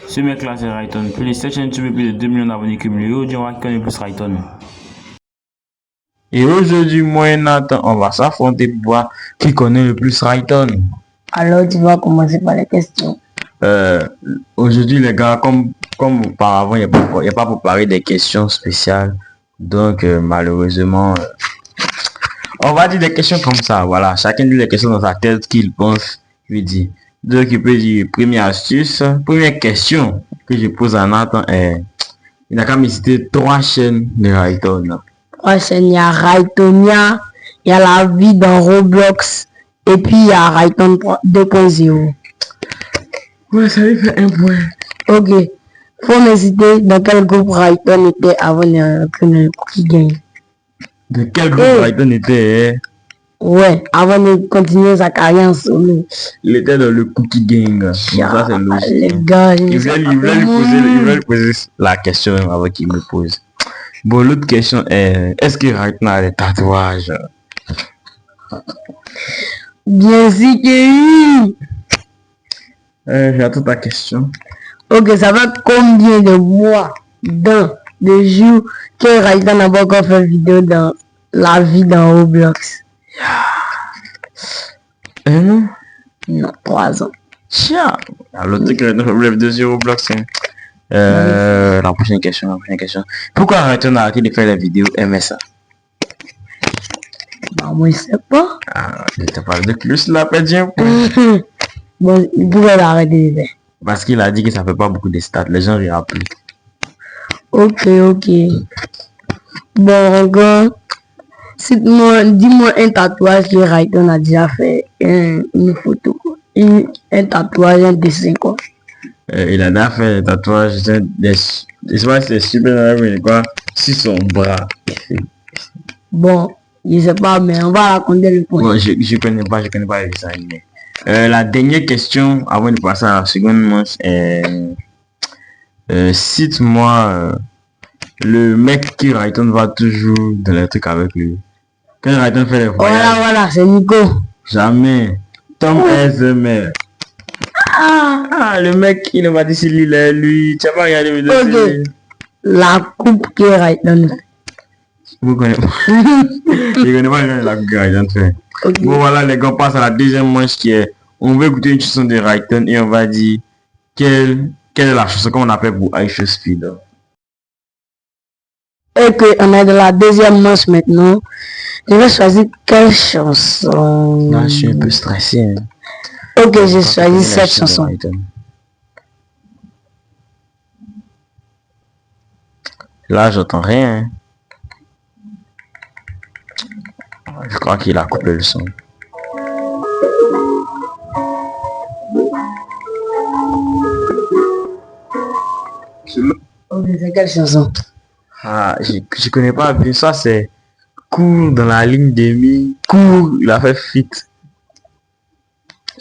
Ce mec-là, c'est Rayton. Plus cette chaîne YouTube plus de 2 millions d'abonnés cumulés. Aujourd'hui, qui connaît plus Rayton. Et aujourd'hui, moi et Nathan, on va s'affronter pour voir qui connaît le plus Rayton. Alors, tu vas commencer par les questions. Aujourd'hui, les gars, comme auparavant, il n'y a pas préparé des questions spéciales. Donc, malheureusement, on va dire des questions comme ça. Voilà, chacun dit les questions dans sa tête qu'il pense, lui dit. Donc, il peut dire première astuce, première question que je pose à Nathan est, il n'a qu'à me citer 3 chaînes de Rayton. 3 chaînes, il y a Raytonia, il y a la vie dans Roblox, et puis il y a Rayton 2.0. Ouais, ça lui fait un point. Ok. Faut me citer dans quel groupe Rayton était avant que le Cookie Gang. De quel groupe Rayton était? Ouais, avant de continuer sa carrière en solo. Il était dans le Cookie Gang. Bon, ça, c'est logique. Les gars, il voulait lui poser la question avant qu'il me pose. Bon, l'autre question est, est-ce que Rayton a des tatouages? Bien sûr que oui. J'attends ta question. Ok, ça va combien de mois, de jours que Rayton n'a pas encore fait vidéo dans la vie dans Roblox? Non? Non, 3 ans. Tiens! Alors, tu as fait vidéo sur Roblox. La prochaine question. Pourquoi Rayton a arrêté de faire la vidéo MSA? Bah, moi, je sais pas. Ah, je te parle de plus là, perdu un point. Bon, il pourrait l'arrêter de faire. Parce qu'il a dit que ça fait pas beaucoup de stats, les gens rient plus. Ok. Bon, encore, dis-moi un tatouage que Rayton a déjà fait, une photo, un tatouage, un dessin, quoi. Il a déjà fait des tatouages, c'est super, mais quoi, sur son bras. Bon, je sais pas, mais on va raconter le point. Bon, je connais pas les dessins animés. La dernière question, avant de passer à la seconde manche, est, cite-moi le mec qui Rayton va toujours dans les trucs avec lui. Quand Rayton fait les voyages. Voilà, c'est Nico. Jamais. Tom Esmer. Le mec, il ne va dire si lui. Tu as pas regardé mes vidéos. La coupe que Rayton fait. Vous connaissez pas. Je connais pas la coupe que Rayton fait. Bon, voilà, les gars, on passe à la deuxième manche qui est, on veut écouter une chanson de Rayton et on va dire quelle est la chanson qu'on appelle pour Aisha Speed. Ok, on est dans la deuxième manche maintenant. Je vais choisir quelle chanson. Là, je suis un peu stressé. Hein. Ok, j'ai choisi cette chanson. Là, j'entends rien. Je crois qu'il a coupé le son. Ok, c'est quelle chanson? Ah, je connais pas bien ça, c'est court dans la ligne de mi. Court, il a fait fit.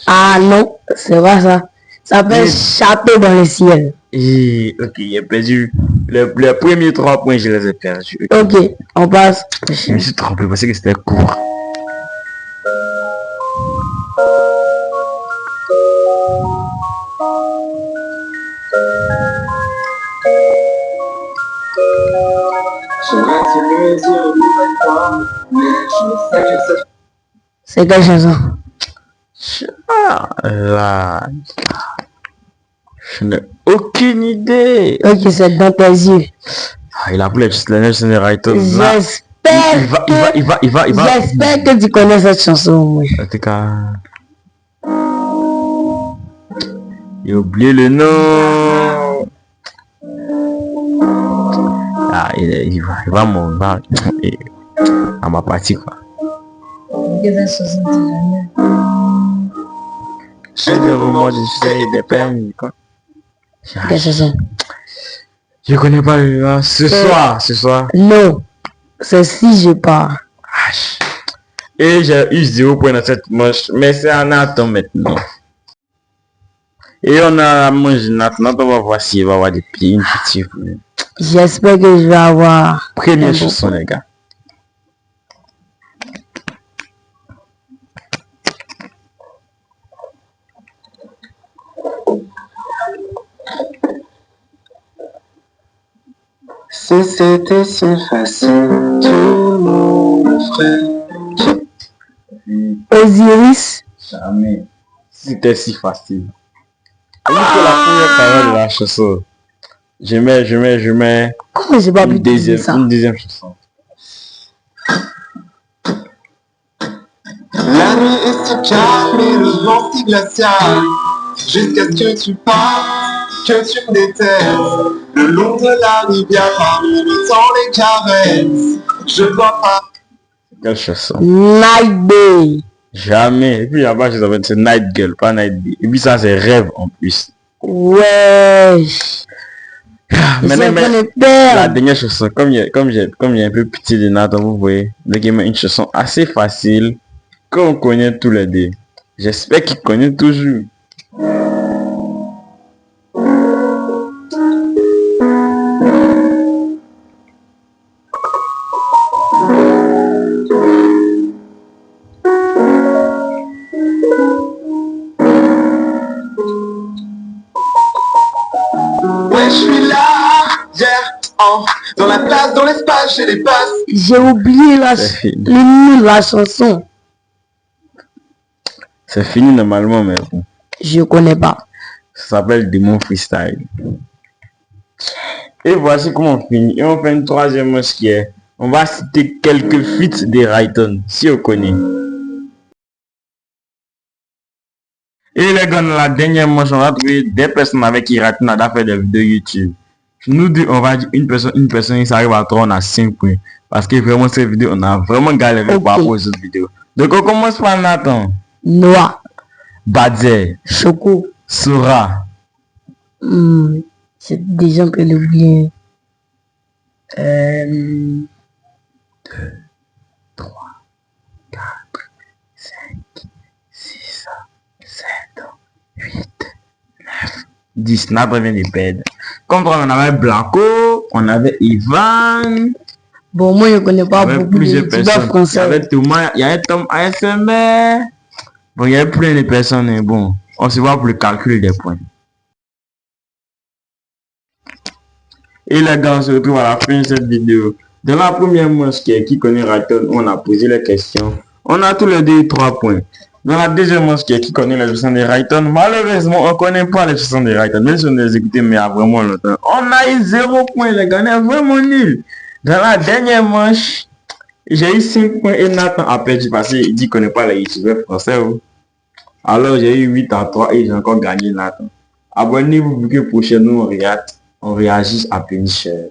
Ah non, c'est pas ça. Ça s'appelle Château dans le ciel. Et ok, il a perdu. Les premiers 3 points, je les ai perdus. Ok, on passe. Je me suis trompé parce que c'était court. C'est quelle chanson? Là, je n'ai aucune idée. Ok, c'est dans tes yeux. Il a pris les chansons de Rayton. J'espère que tu connais cette chanson. En tout cas, j'ai oublié le nom. Ah, il va m'en à ma partie quoi. C'est le moment de succès des peines quoi. Je connais pas le nom. Ce soir. Non, c'est Si je pars. Et j'ai eu 0 point dans cette manche, mais c'est un Nathan maintenant. Et on a la manche Nathan, on va voir s'il va avoir des pieds, une petite. J'espère que je vais avoir. Première chanson les gars. Si c'était si facile, tout le monde le ferait. Osiris. Jamais. C'était si facile. C'est la première parole de la chanson. Je mets Comment j'ai pas pu trouver ça? une deuxième chanson. La nuit est si calme et le vent si glacial, jusqu'à ce que tu partes, que tu me détestes. Le long de la rivière, parmi le temps les caresses, je vois pas. Quelle chanson? Night Day. Jamais. Et puis là-bas, c'est Night Girl, pas Night Day. Et puis ça, c'est Rêve en plus. Ouais. Maintenant, connais la pas. dernière chanson, comme il y a un peu pitié de Nathan, vous voyez, donc il met une chanson assez facile qu'on connaît tous les deux. J'espère qu'il connaît toujours. Ouais, je suis là, dans la place, dans l'espace, chez les passes. J'ai oublié le nom de la chanson. C'est fini normalement, mais bon. Je connais pas. Ça s'appelle Démon Freestyle. Et voici comment on finit. Et on fait une troisième manche qui est, on va citer quelques feats des Rayton, si on connaît. Et les gars, dans la dernière manche, on va trouver des personnes avec qui Rayton a fait des vidéos YouTube. Nous deux, on va dire une personne, ça arrive à 3, on a 5 points. Parce que vraiment, cette vidéo, on a vraiment galéré par rapport aux autres vidéos. Donc, on commence par Nathan. Noah. Badzer. Choco. Sora. C'est des gens que l'oublier. 2, 3, 4, 5, 6, 7, 8, 9, 10. Nathan vient de perdre. Comme toi, on avait Blanco, on avait Ivan. Bon, moi, je connais pas Il y avait beaucoup de plusieurs youtubeurs personnes. Il y français. avait Thomas, il y avait Tom ASMR. Bon, il y avait plein de personnes. Et bon, on se voit pour le calcul des points. Et les gars, on se retrouve à la fin de cette vidéo. Dans la première manche qui connaît Rayton, on a posé les questions. On a tous les deux 3 points. Dans la deuxième manche qui connaît les chansons de Rayton, malheureusement, on ne connaît pas les chansons de Rayton. Même si on les écoutait, mais il y a vraiment longtemps. On a eu 0 points, les gars. On est vraiment nuls. Dans la dernière manche, j'ai eu 5 points et Nathan a perdu parce qu'il dit qu'on ne connaît pas les youtubeurs français. Alors j'ai eu 8-3 et j'ai encore gagné Nathan. Abonnez-vous pour que prochainement on réagisse à Punisher.